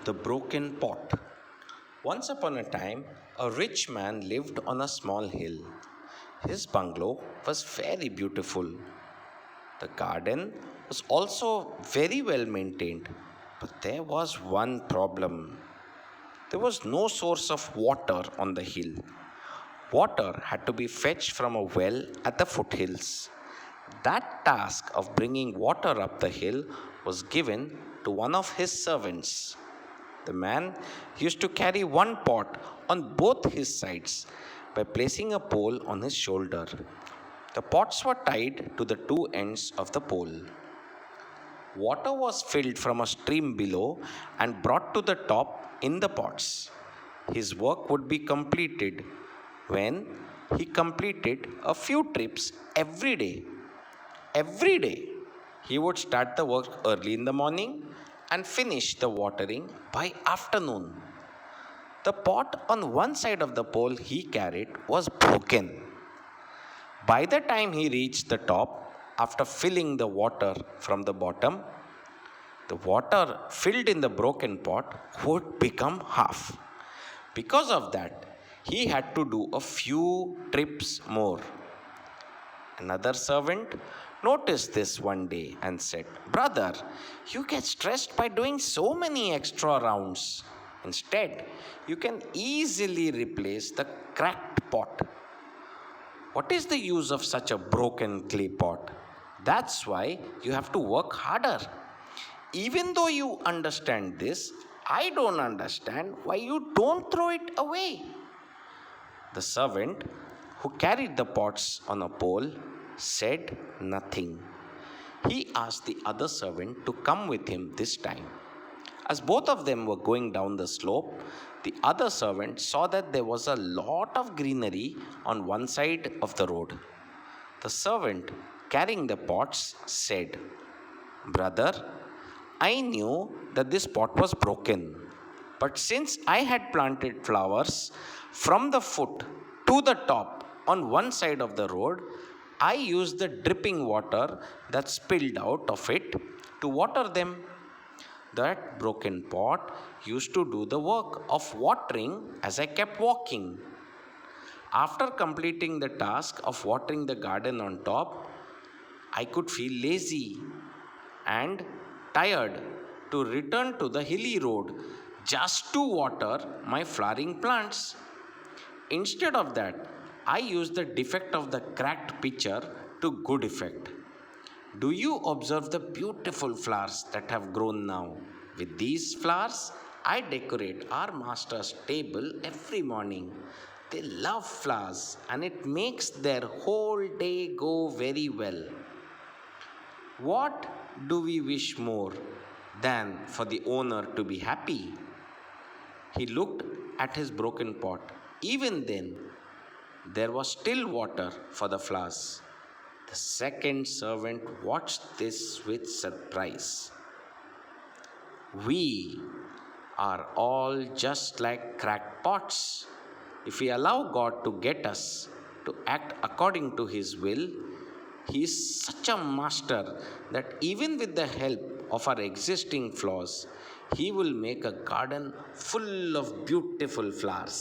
The broken pot. Once upon a time, a rich man lived on a small hill. His bungalow was very beautiful. The garden was also very well maintained. But there was one problem. There was no source of water on the hill. Water had to be fetched from a well at the foothills. That task of bringing water up the hill was given to one of his servants. The man used to carry one pot on both his sides by placing a pole on his shoulder. The pots were tied to the two ends of the pole. Water was filled from a stream below and brought to the top in the pots. His work would be completed when he completed a few trips every day. Every day, he would start the work early in the morning and finish the watering by afternoon. The pot on one side of the pole he carried was broken. By the time he reached the top, after filling the water from the bottom, the water filled in the broken pot would become half. Because of that, he had to do a few trips more. Another servant noticed this one day and said, "Brother, you get stressed by doing so many extra rounds. Instead, you can easily replace the cracked pot. What is the use of such a broken clay pot? That's why you have to work harder. Even though you understand this, I don't understand why you don't throw it away." The servant, who carried the pots on a pole, said nothing. He asked the other servant to come with him this time. As both of them were going down the slope, the other servant saw that there was a lot of greenery on one side of the road. The servant carrying the pots said, "Brother, I knew that this pot was broken, but since I had planted flowers from the foot to the top on one side of the road, I used the dripping water that spilled out of it to water them. That broken pot used to do the work of watering as I kept walking. After completing the task of watering the garden on top, I could feel lazy and tired to return to the hilly road just to water my flowering plants. Instead of that, I used the defect of the cracked pitcher to good effect. Do you observe the beautiful flowers that have grown now? With these flowers, I decorate our master's table every morning. They love flowers and it makes their whole day go very well. What do we wish more than for the owner to be happy?" He looked at his broken pot. Even then, there was still water for the flowers. The second servant watched this with surprise. We are all just like cracked pots. If we allow God to get us to act according to His will, He is such a master that even with the help of our existing flaws, He will make a garden full of beautiful flowers.